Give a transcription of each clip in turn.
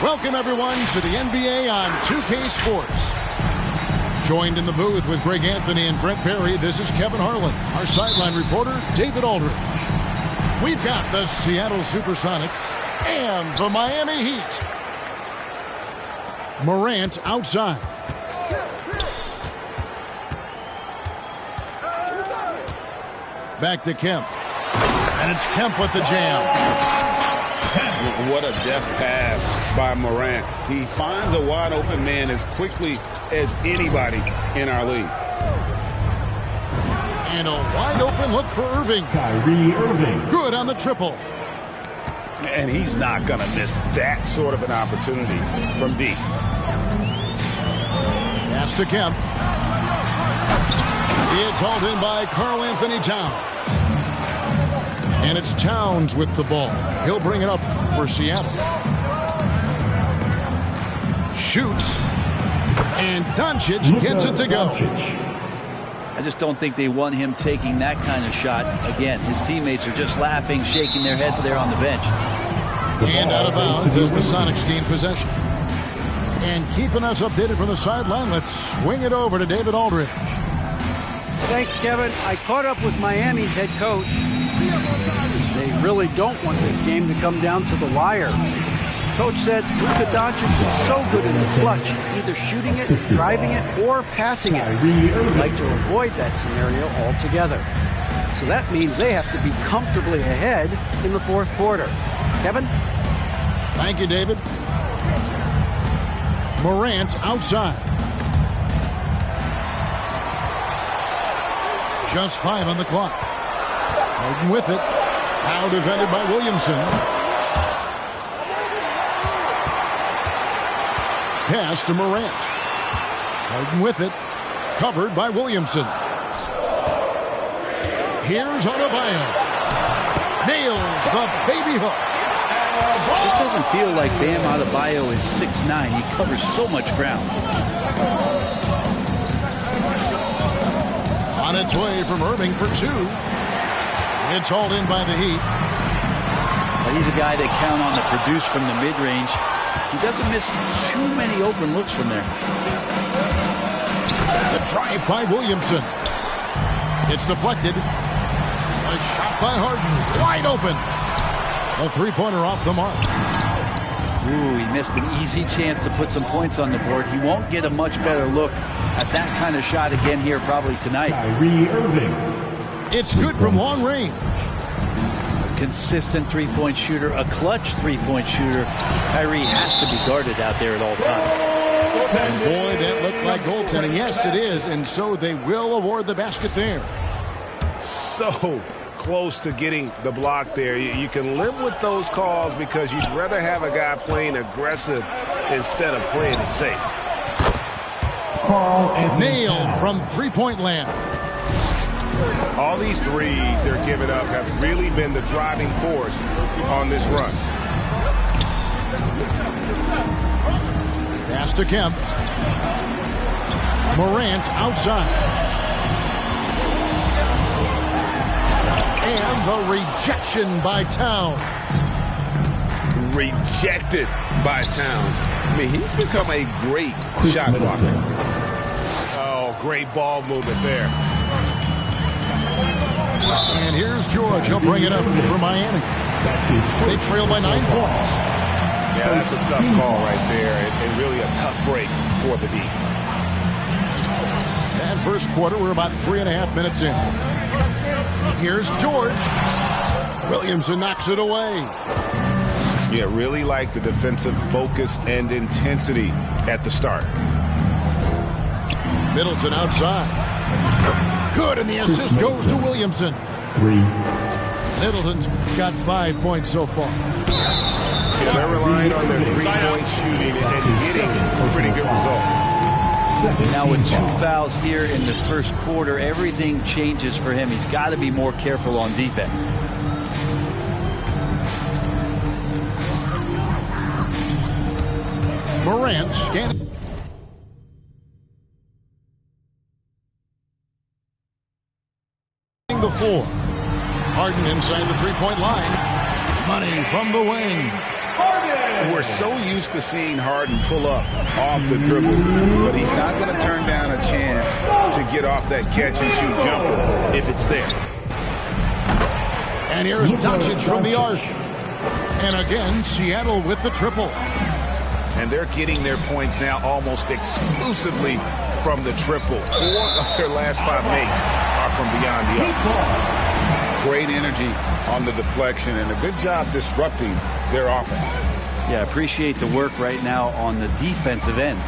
Welcome, everyone, to the NBA on 2K Sports. Joined in the booth with Greg Anthony and Brent Barry, this is Kevin Harlan. Our sideline reporter, David Aldridge. We've got the Seattle Supersonics and the Miami Heat. Morant outside. Back to Kemp. And it's Kemp with the jam. What a deft pass by Morant. He finds a wide open man as quickly as anybody in our league. And a wide open look for Irving. Kyrie Irving. Good on the triple. And he's not going to miss that sort of an opportunity from deep. Pass to Kemp. It's hauled in by Karl Anthony Towns. And it's Towns with the ball. He'll bring it up for Seattle. Shoots. And Doncic gets it to go. I just don't think they want him taking that kind of shot. Again, his teammates are just laughing, shaking their heads there on the bench. And out of bounds as the Sonics gain possession. And keeping us updated from the sideline, let's swing it over to David Aldridge. Thanks, Kevin. I caught up with Miami's head coach. They really don't want this game to come down to the wire. Coach said Luka Doncic is so good in the clutch, either shooting it, driving it, or passing it. They'd like to avoid that scenario altogether. So that means they have to be comfortably ahead in the fourth quarter. Kevin? Thank you, David. Morant outside. Just 5 on the clock. Harden with it. Now defended by Williamson. Pass to Morant. Harden with it. Covered by Williamson. Here's Adebayo. Nails the baby hook. This doesn't feel like Bam Adebayo is 6'9". He covers so much ground. On its way from Irving for 2. It's hauled in by the Heat. Well, he's a guy they count on to produce from the mid-range. He doesn't miss too many open looks from there. The drive by Williamson. It's deflected. A shot by Harden. Wide open. A three-pointer off the mark. Ooh, he missed an easy chance to put some points on the board. He won't get a much better look at that kind of shot again here probably tonight. Kyrie Irving. It's good from long range. Consistent three-point shooter, a clutch three-point shooter. Kyrie has to be guarded out there at all times. And boy, that looked like goaltending. Yes, it is. And so they will award the basket there. So close to getting the block there. You can live with those calls because you'd rather have a guy playing aggressive instead of playing it safe. Nailed from three-point land. All these threes they're giving up have really been the driving force on this run. Pass to Kemp. Morant outside. And the rejection by Towns. Rejected by Towns. I mean, he's become a great shot blocker. Oh, great ball movement there. And here's George. He'll bring it up for Miami. They trail by 9 points. Yeah, that's a tough call right there, and really a tough break for the D. And first quarter, we're about 3.5 minutes in. Here's George. Williamson knocks it away. Yeah, really like the defensive focus and intensity at the start. Middleton outside. Good, and the assist goes to Williamson. 3. Middleton's got 5 points so far. Yeah, they're relying on their three-point shooting and getting a pretty good result. Now with 2 fouls here in the first quarter, everything changes for him. He's got to be more careful on defense. Morant scanning the floor. Harden inside the three-point line. Money from the wing. We're so used to seeing Harden pull up off the dribble, but he's not going to turn down a chance to get off that catch-and-shoot jumper if it's there. And here's Doncic from the arc. And again, Seattle with the triple. And they're getting their points now almost exclusively from the triple. 4 of their last 5 makes are from beyond the arc. Great energy on the deflection and a good job disrupting their offense. Yeah, appreciate the work right now on the defensive end.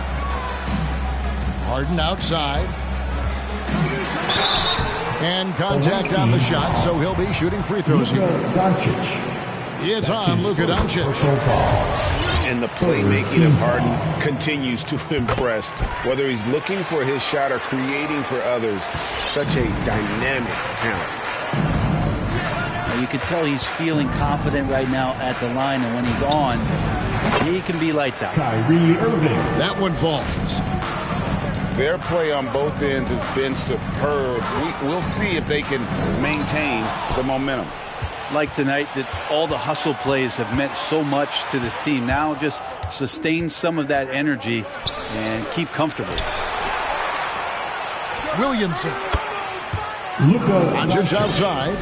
Harden outside. And contact on the shot, so he'll be shooting free throws here. It's on Luka Doncic. And the playmaking of Harden continues to impress. Whether he's looking for his shot or creating for others, such a dynamic talent. You can tell he's feeling confident right now at the line, and when he's on, he can be lights out. Kyrie Irving. That one falls. Their play on both ends has been superb. We'll see if they can maintain the momentum. Like tonight, that all the hustle plays have meant so much to this team. Now just sustain some of that energy and keep comfortable. Williamson. Doncic outside.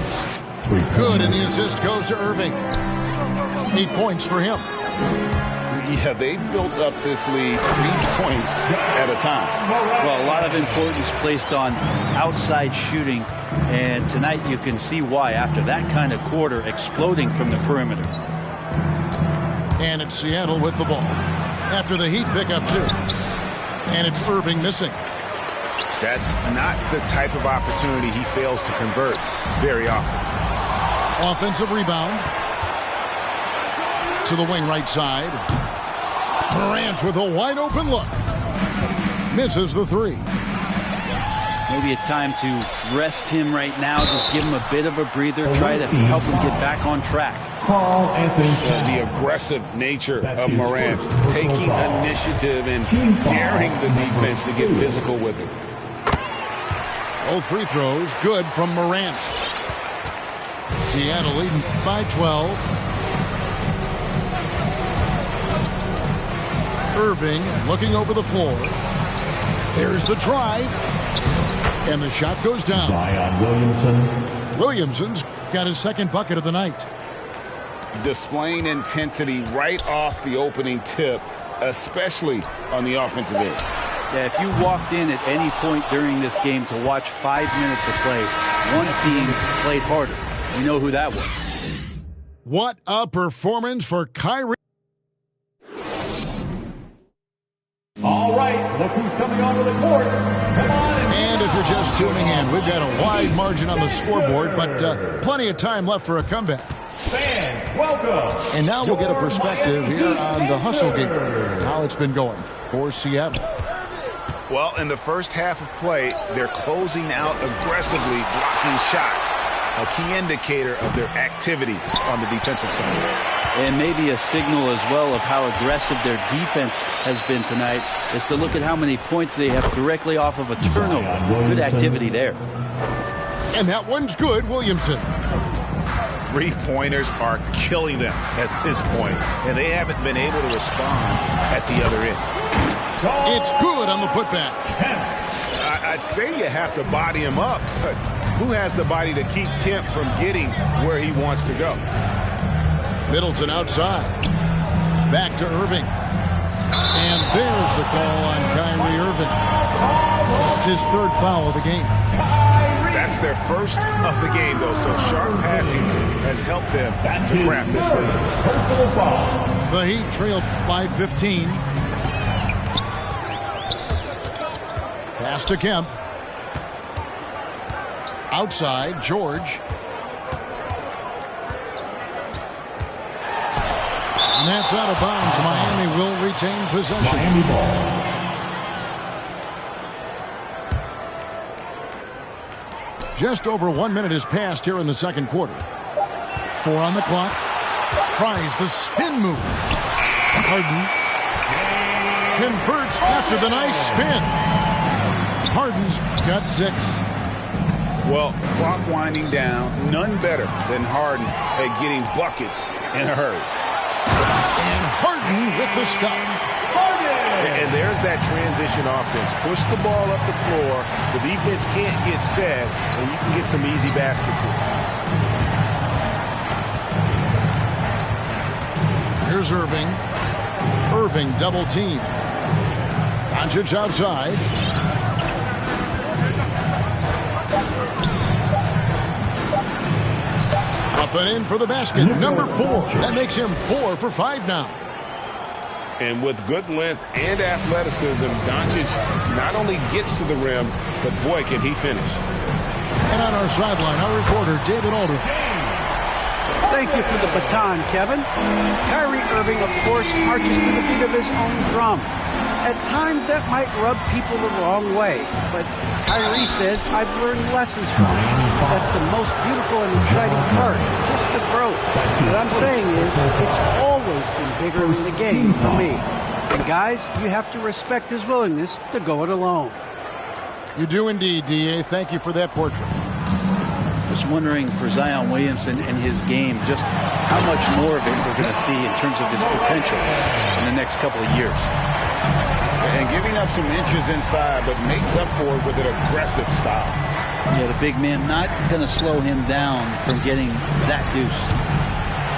Good, and the assist goes to Irving. 8 points for him. Yeah, they built up this lead 3 points at a time. Well, a lot of importance placed on outside shooting, and tonight you can see why after that kind of quarter, exploding from the perimeter. And it's Seattle with the ball. After the Heat pick up 2. And it's Irving missing. That's not the type of opportunity he fails to convert very often. Offensive rebound. To the wing right side. Morant with a wide open look. Misses the 3. Maybe a time to rest him right now. Just give him a bit of a breather. Try to help him get back on track. Karl Anthony Towns. The aggressive nature of Morant, taking initiative and daring the defense to get physical with it. Both free throws good from Morant. Seattle leading by 12. Irving looking over the floor. There's the drive. And the shot goes down. Zion Williamson. Williamson's got his second bucket of the night. Displaying intensity right off the opening tip, especially on the offensive end. Yeah, if you walked in at any point during this game to watch 5 minutes of play, one team played harder. We know who that was. What a performance for Kyrie. All right, look who's coming onto the court. Come on. And if you're just tuning in, we've got a wide margin on the scoreboard, but plenty of time left for a comeback. Fans, welcome. And now we'll get a perspective here on the hustle game, how it's been going for Seattle. Well, in the first half of play, they're closing out aggressively, blocking shots, a key indicator of their activity on the defensive side. And maybe a signal as well of how aggressive their defense has been tonight is to look at how many points they have directly off of a turnover. Good activity there. And that one's good, Williamson. Three-pointers are killing them at this point, and they haven't been able to respond at the other end. It's good on the putback. I'd say you have to body him up, but who has the body to keep Kemp from getting where he wants to go? Middleton outside. Back to Irving. And there's the call on Kyrie Irving. It's his third foul of the game. That's their first of the game, though, so sharp passing has helped them to craft this lead. Personal foul. The Heat trailed by 15. Pass to Kemp. Outside, George. And that's out of bounds. Miami will retain possession. Miami ball. Just over 1 minute has passed here in the second quarter. 4 on the clock. Tries the spin move. Harden converts after the nice spin. Harden's got 6. Well, clock winding down, none better than Harden at getting buckets in a hurry. And Harden with the stuff. And there's that transition offense. Push the ball up the floor. The defense can't get set, and you can get some easy baskets here. Here's Irving. Irving double team. Doncic outside. Up and in for the basket. Number 4. That makes him 4 for 5 now. And with good length and athleticism, Doncic not only gets to the rim, but boy, can he finish. And on our sideline, our reporter, David Aldridge. Thank you for the baton, Kevin. Kyrie Irving, of course, marches to the beat of his own drum. At times, that might rub people the wrong way, but Kyrie says, I've learned lessons from it. That's the most beautiful and exciting part, just the growth. What I'm saying is, it's always been bigger than the game for me. And guys, you have to respect his willingness to go it alone. You do indeed, D.A. Thank you for that portrait. Just wondering for Zion Williamson and his game, just how much more of it we're going to see in terms of his potential in the next couple of years. And giving up some inches inside, but makes up for it with an aggressive style. Yeah, the big man not going to slow him down from getting that deuce.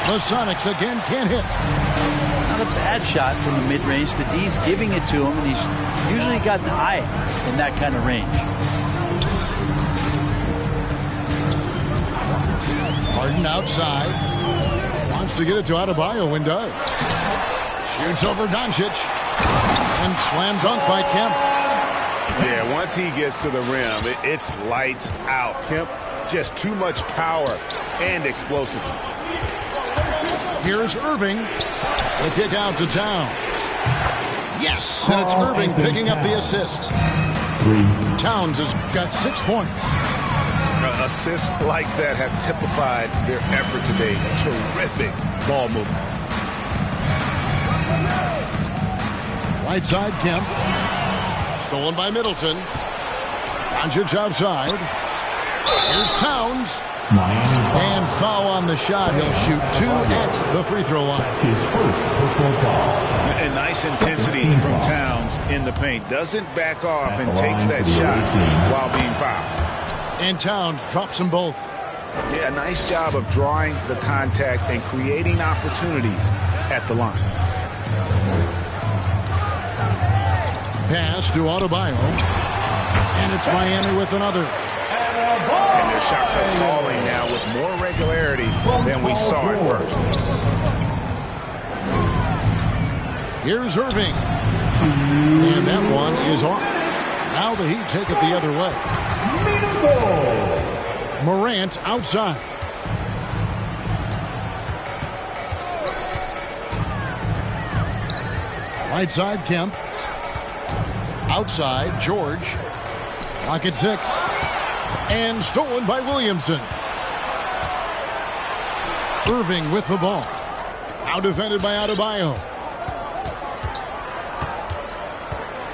The Sonics again can't hit. Not a bad shot from the mid-range. The D's giving it to him, and he's usually got an eye in that kind of range. Harden outside. Wants to get it to Adebayo and does. Shoots over Doncic. And slam dunk by Kemp. Yeah, once he gets to the rim, it's lights out. Kemp, just too much power and explosiveness. Here's Irving. The kick out to Towns. Yes, and it's Irving picking up the assist. 3. Towns has got 6 points. Assists like that have typified their effort today. Terrific ball movement. Right side, Kemp. Stolen by Middleton. Doncic outside. Here's Towns. Miami foul. And foul on the shot. He'll shoot 2 at the free throw line. That's his first personal foul. And nice intensity from Towns in the paint. Doesn't back off and takes that shot while being fouled. And Towns drops them both. Yeah, nice job of drawing the contact and creating opportunities at the line. Pass to Adebayo. And it's Miami with another. And Their shots are falling now with more regularity than we saw at first. Here's Irving. And that one is off. Now the Heat take it the other way. Morant outside. Right side, Kemp. Outside, George. Pocket 6. And stolen by Williamson. Irving with the ball. Now defended by Adebayo.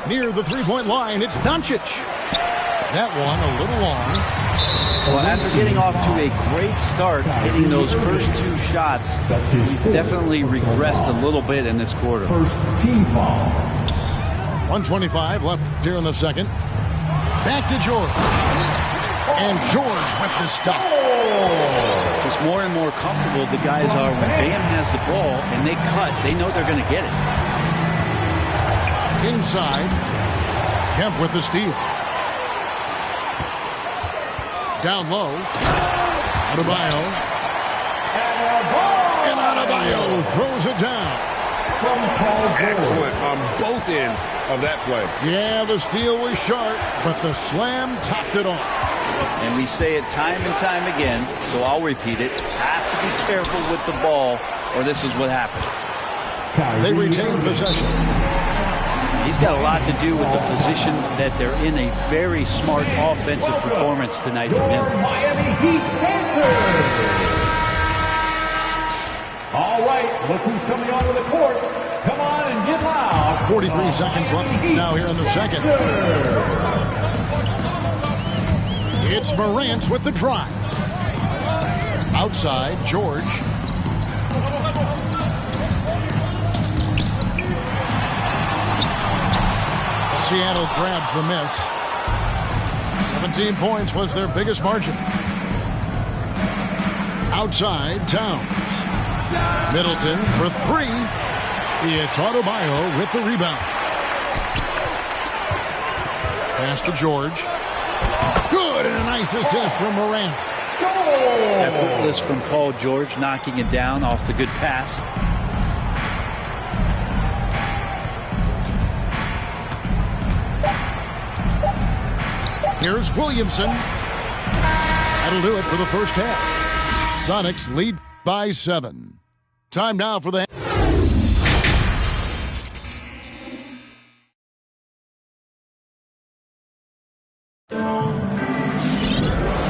Near the three-point line, it's Doncic. That one a little long. Well, after getting off to a great start, hitting those first two shots, he's definitely regressed a little bit in this quarter. First team foul. 1:25 left here in the second. Back to George. And George with the stuff. Just more and more comfortable the guys are when Bam has the ball and they cut. They know they're going to get it. Inside, Kemp with the steal. Down low, Adebayo. And Adebayo throws it down. Excellent on both ends of that play. Yeah, the steal was sharp, but the slam topped it off. And we say it time and time again, so I'll repeat it. Have to be careful with the ball, or this is what happens. They retain possession. He's got a lot to do with the position that they're in. A very smart offensive performance tonight from him. Miami Heat answers. All right, look who's coming onto the court. Come on and get loud. 43 seconds left now here in the second. It's Morant with the drive. Outside, George. Seattle grabs the miss. 17 points was their biggest margin. Outside, Towns. Middleton for three. It's Adebayo with the rebound. Pass to George. Good, and a nice assist from Morant. Effortless from Paul George, knocking it down off the good pass. Here's Williamson. That'll do it for the first half. Sonics lead by 7. Time now for the...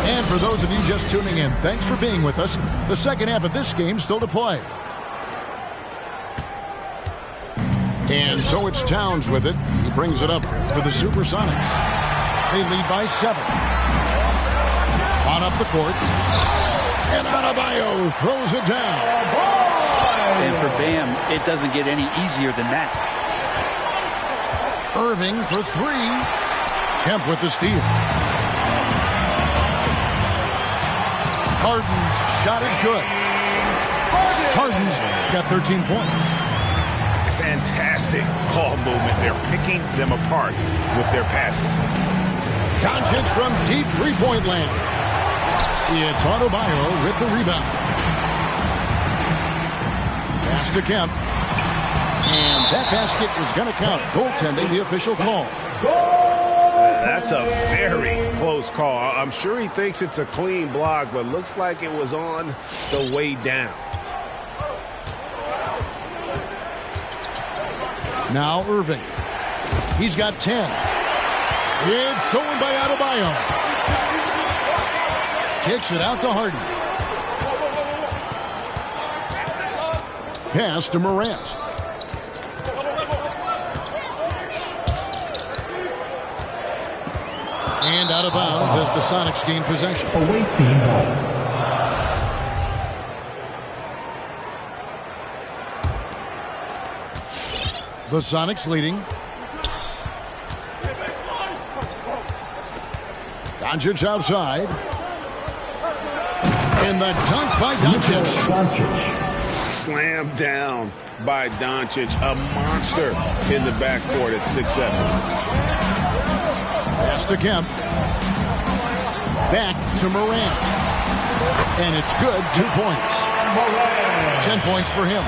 And for those of you just tuning in, thanks for being with us. The second half of this game still to play. And so it's Towns with it. He brings it up for the Supersonics. They lead by 7. On up the court. And Adebayo throws it down. And for Bam, it doesn't get any easier than that. Irving for 3. Kemp with the steal. Harden's shot is good. Harden's got 13 points. Fantastic ball movement. They're picking them apart with their passing. Doncic from deep three-point land. It's Adebayo with the rebound. Pass to Kemp. And that basket is going to count. Goaltending, the official call. That's a very close call. I'm sure he thinks it's a clean block, but looks like it was on the way down. Now Irving. He's got 10. It's stolen by Adebayo. Kicks it out to Harden. Pass to Morant. And out of bounds as the Sonics gain possession. Away team ball. The Sonics leading. Doncic outside. And the dunk by Doncic. Slammed down by Doncic. A monster in the backcourt at 6'7". Pass to Kemp. Back to Morant. And it's good. 2 points. 10 points for him.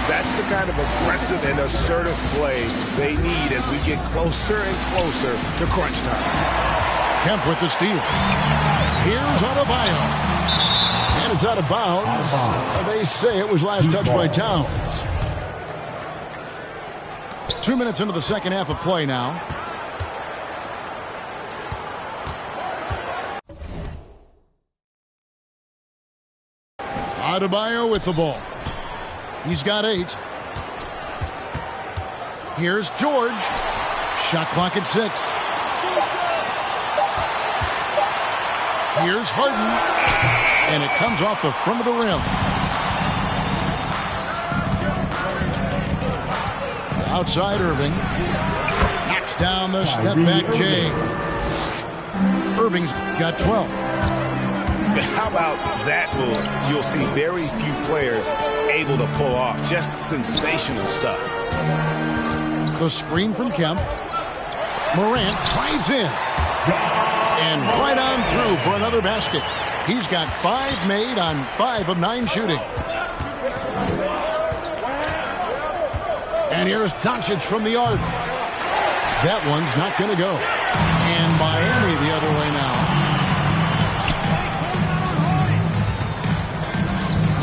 That's the kind of aggressive and assertive play they need as we get closer and closer to crunch time. Kemp with the steal. Here's Adebayo. And it's out of bounds. They say it was last touched by Towns. 2 minutes into the second half of play now. Adebayo with the ball. He's got 8. Here's George. Shot clock at 6. Here's Harden. And it comes off the front of the rim. Outside Irving. Knocks down the step back Jay. Irving's got 12. How about that move? You'll see very few players able to pull off just sensational stuff. The screen from Kemp. Morant drives in. And right on through for another basket. He's got 5 made on 5 of 9 shooting. And here's Doncic from the arc. That one's not going to go. And Miami the other way now.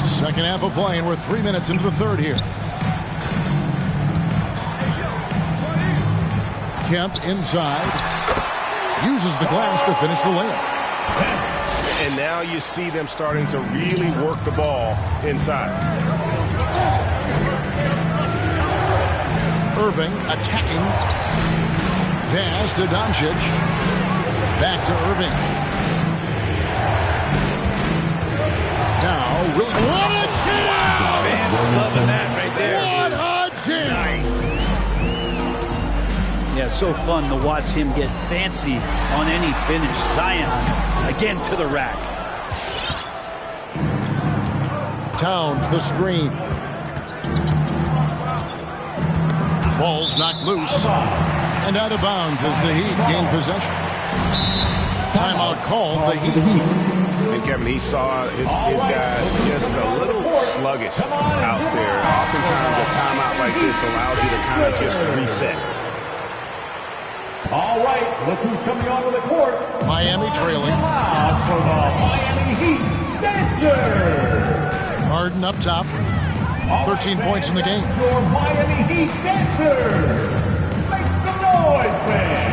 Second half of play, and we're 3 minutes into the third here. Kemp inside. Uses the glass to finish the layup. And now you see them starting to really work the ball inside. Irving attacking. Pass to Doncic. Back to Irving. Now, what a jam! Fans loving that right there. What a jam! Nice. Yeah, so fun to watch him get fancy on any finish. Zion again to the rack. Towns the screen. Ball's knocked loose. And out of bounds as the Heat gain possession. Timeout called. The Heat. And Kevin, he saw his guys just a little sluggish out there. Oftentimes a timeout like this allows you to kind of just reset. All right, look who's coming onto the court. Miami trailing. Loud for the Miami Heat Dancers. Harden up top. 13 points in the game. Your Miami Heat Dancers. Make some noise, fans.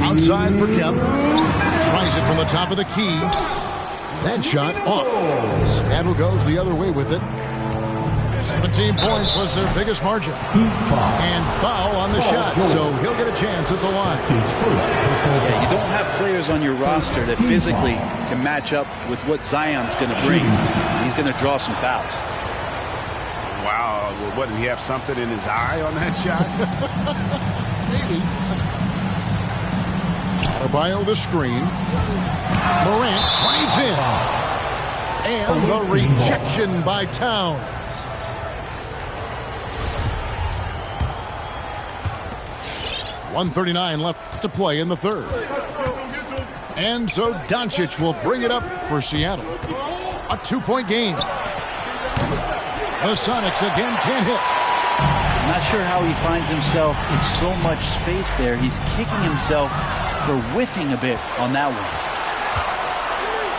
Outside for Kemp. Tries it from the top of the key. That shot off. Seattle goes the other way with it. 17 points was their biggest margin. And foul on the shot, so he'll get a chance at the line. Yeah, you don't have players on your roster that physically can match up with what Zion's going to bring. He's going to draw some fouls. Wow, what, did he have something in his eye on that shot? Maybe. Adebayo the screen. Morant drives in. And the rejection by Towns. .139 left to play in the third. And so Doncic will bring it up for Seattle. A 2-point game. The Sonics again can't hit. I'm not sure how he finds himself in so much space there. He's kicking himself for whiffing a bit on that one.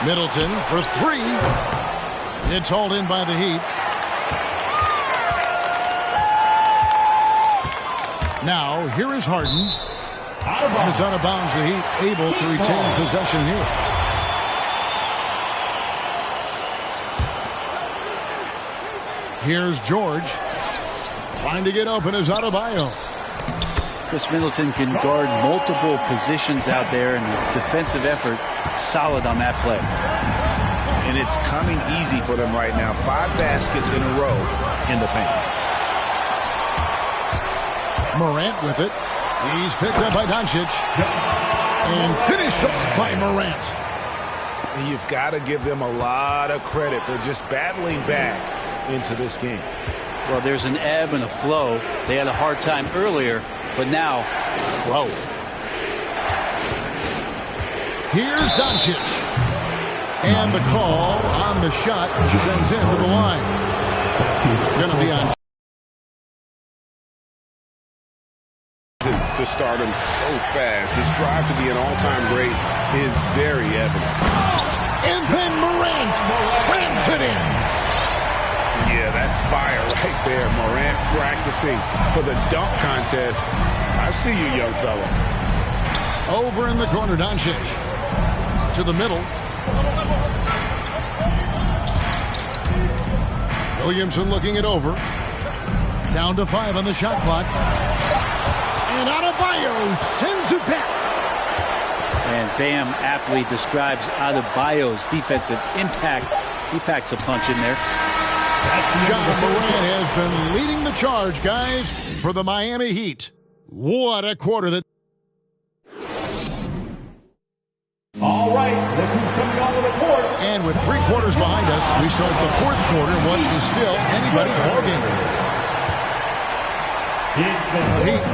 Middleton for 3. It's hauled in by the Heat. Now, here is Harden. And it's out of bounds. The Heat able to retain possession here. Here's George. Trying to get open is Adebayo. Chris Middleton can guard multiple positions out there, and his defensive effort solid on that play. And it's coming easy for them right now. 5 baskets in a row in the paint. Morant with it. He's picked up by Doncic. And finished off by Morant. You've got to give them a lot of credit for just battling back into this game. Well, there's an ebb and a flow. They had a hard time earlier, but now, flow. Here's Doncic. And the call on the shot sends him to the line. Going to be on. To start him so fast. His drive to be an all-time great is very evident. And then Morant slams it in. Yeah, that's fire right there. Morant practicing for the dunk contest. I see you, young fella. Over in the corner, Doncic. To the middle. Williamson looking it over. Down to 5 on the shot clock. And Adebayo sends it back. And Bam aptly describes Adebayo's defensive impact. He packs a punch in there. Ja Morant has been leading the charge, guys, for the Miami Heat. What a quarter that. All right, look who's coming onto the court. And with 3 quarters behind us, we start the 4th quarter, what is still anybody's ballgame. Heat leading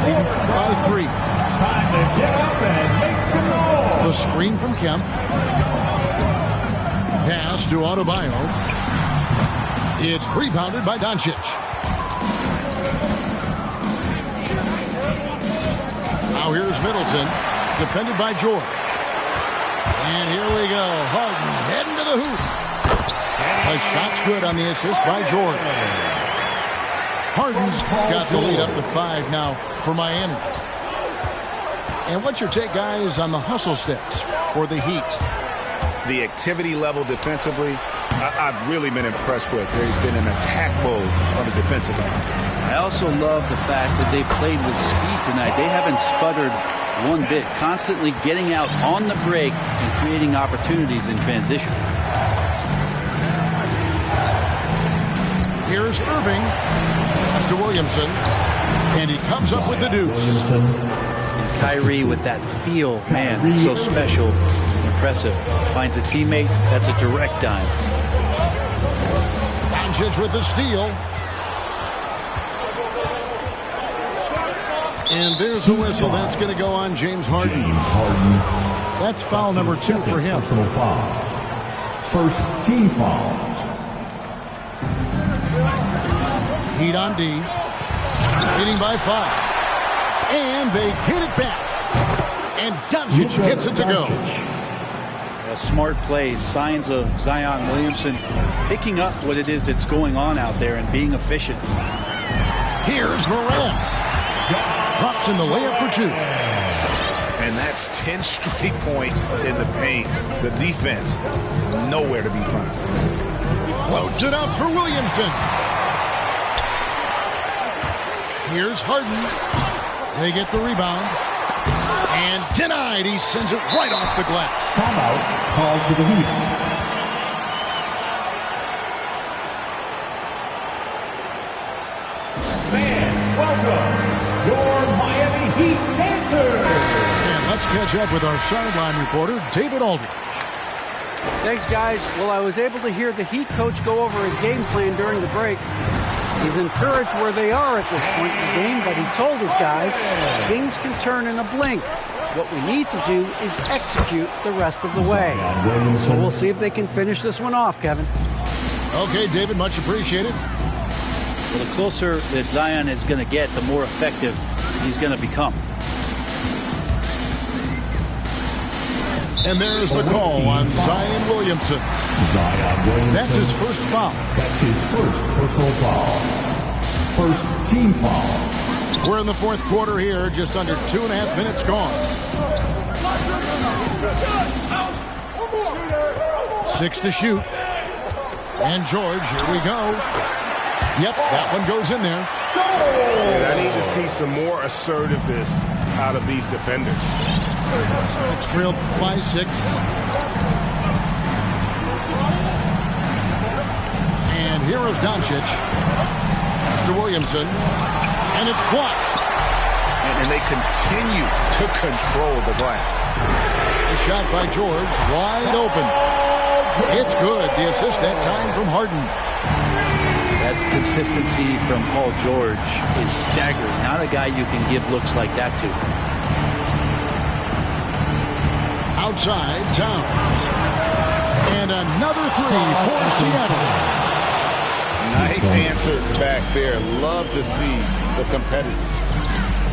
by 3. Time to get up and make some noise. The screen from Kemp. Pass to Adebayo. It's rebounded by Doncic. Now here's Middleton, defended by George. And here we go. Harden heading to the hoop. The shot's good on the assist by George. Harden's got the lead up to 5 now for Miami. And what's your take, guys, on the hustle sticks for the Heat? The activity level defensively, I've really been impressed with. They've been in attack mode on the defensive end. I also love the fact that they played with speed tonight. They haven't sputtered one bit, constantly getting out on the break and creating opportunities in transition. Here's Irving. Pass to Williamson. And he comes up with the deuce. And Kyrie with that feel, man, so special, impressive. Finds a teammate, that's a direct dime. Doncic with the steal. And there's a whistle. That's going to go on James Harden. That's foul number 2 for him. Personal foul. First team foul. Heat on D. Leading by 5. And they get it back. And Doncic gets it to go. A smart play, signs of Zion Williamson picking up what it is that's going on out there and being efficient. Here's Morant. Drops in the layup for 2. And that's 10 straight points in the paint. The defense, nowhere to be found. Loads it up for Williamson. Here's Harden. They get the rebound. And denied. He sends it right off the glass. Timeout called for the Heat. Fans, welcome your Miami Heat Panthers. And let's catch up with our sideline reporter, David Aldridge. Thanks, guys. Well, I was able to hear the Heat coach go over his game plan during the break. He's encouraged where they are at this point in the game, but he told his guys things can turn in a blink. What we need to do is execute the rest of the way. So we'll see if they can finish this one off, Kevin. Okay, David, much appreciated. Well, the closer that Zion is going to get, the more effective he's going to become. And there's the call on Zion Williamson. That's his first foul. That's his first personal foul. First team foul. We're in the 4th quarter here, just under 2.5 minutes gone. 6 to shoot. And George, here we go. Yep, that one goes in there. And I need to see some more assertiveness out of these defenders. It's trailed by 6. And here is Doncic. Mr. Williamson. And it's blocked. And they continue to control the glass. A shot by George, wide open. It's good. The assist that time from Harden. That consistency from Paul George is staggering. Not a guy you can give looks like that to. Outside, Towns. And another three for Seattle. Nice answer back there. Love to see the competitors.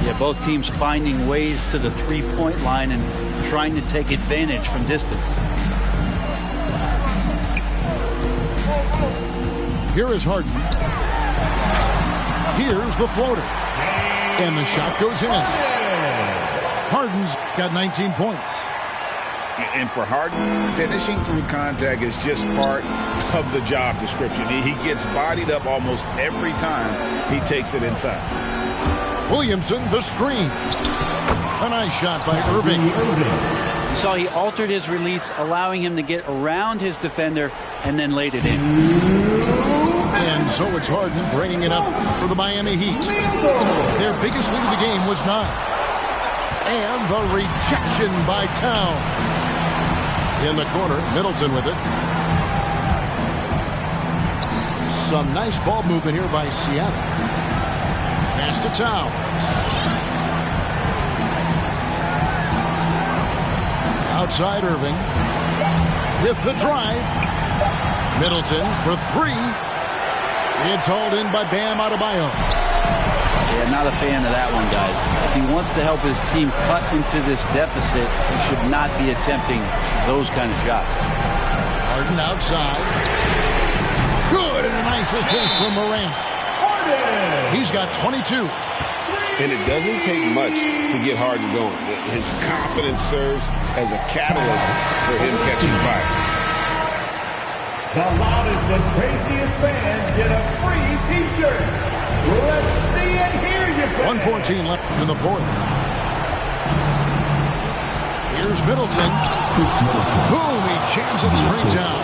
Yeah, both teams finding ways to the three-point line and trying to take advantage from distance. Here is Harden. Here's the floater. And the shot goes in. Harden's got 19 points. And for Harden, finishing through contact is just part of the job description. He gets bodied up almost every time he takes it inside. Williamson, the screen. A nice shot by Irving. You saw he altered his release, allowing him to get around his defender and then laid it in. And so it's Harden bringing it up for the Miami Heat. Their biggest lead of the game was 9. And the rejection by Towns. In the corner, Middleton with it. Some nice ball movement here by Seattle. Pass to Towns. Outside Irving. With the drive. Middleton for 3. It's hauled in by Bam Adebayo. Yeah, not a fan of that one, guys. If he wants to help his team cut into this deficit, he should not be attempting those kind of shots. Harden outside. Good, and a nice assist from Morant. He's got 22. And it doesn't take much to get Harden going. His confidence serves as a catalyst for him catching fire. The loudest and craziest fans get a free T-shirt. Let's see it here, you fans. 1:14 left in the fourth. Here's Middleton. Boom, he jams it straight down.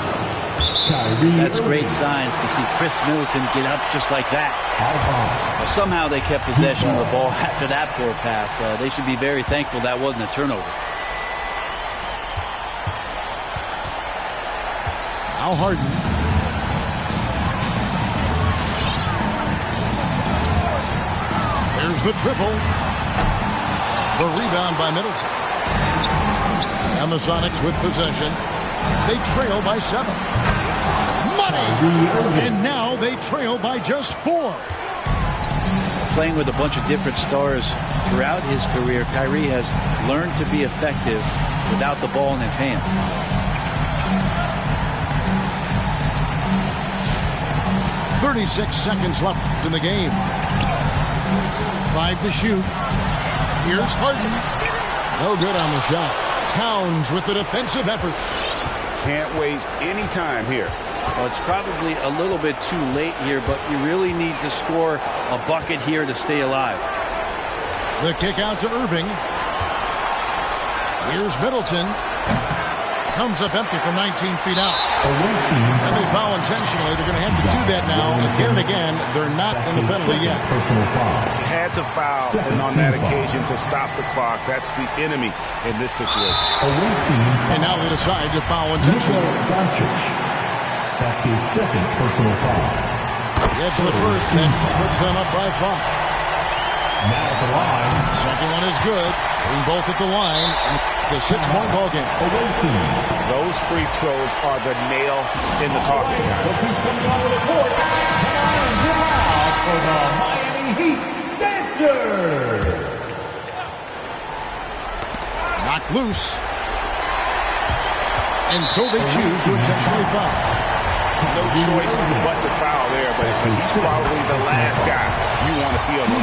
That's great signs to see Chris Middleton get up just like that. Well, somehow they kept possession of the ball after that poor pass. They should be very thankful that wasn't a turnover. Now Harden. There's the triple. The rebound by Middleton. And the Sonics with possession. They trail by 7. Money! And now they trail by just 4. Playing with a bunch of different stars throughout his career, Kyrie has learned to be effective without the ball in his hand. 36 seconds left in the game. 5 to shoot. Here's Harden. No good on the shot. Towns with the defensive effort. Can't waste any time here. Well, it's probably a little bit too late here, but you really need to score a bucket here to stay alive. The kick out to Irving. Here's Middleton. Comes up empty from 19 feet out. And they foul intentionally. They're going to have to do that now. And here and again, they're not in the penalty yet. Had to foul on that occasion to stop the clock. That's the enemy in this situation. And now they decide to foul intentionally. That's his second personal foul. Gets the first, then puts them up by 5. Now at the line. Second one is good. Putting both at the line. It's a 6-point ball game. Those free throws are the nail in the coffin, guys. Look who's coming onto the court. And now for the Miami Heat Dancers. Knocked loose. And so they choose to intentionally foul. No choice but to foul there, but he's probably the last guy you want to see on the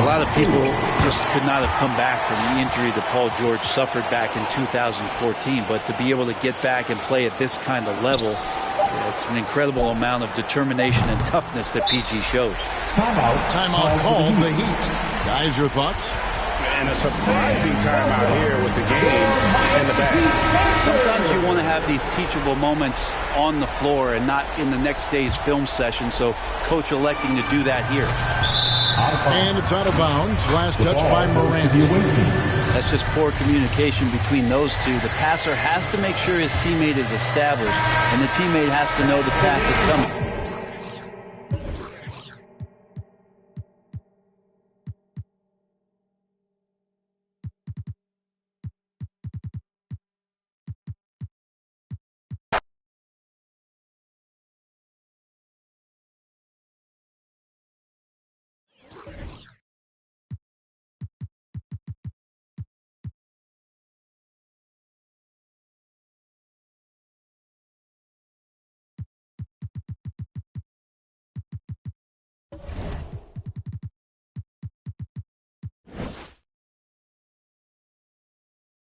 A lot of people just could not have come back from the injury that Paul George suffered back in 2014, but to be able to get back and play at this kind of level, it's an incredible amount of determination and toughness that PG shows. Timeout called the Heat. Guys, your thoughts? And a surprising timeout here with the game in the back. Sometimes you want to have these teachable moments on the floor and not in the next day's film session, so coach electing to do that here. And it's out of bounds. Last touch by Morant. That's just poor communication between those two. The passer has to make sure his teammate is established, and the teammate has to know the pass is coming.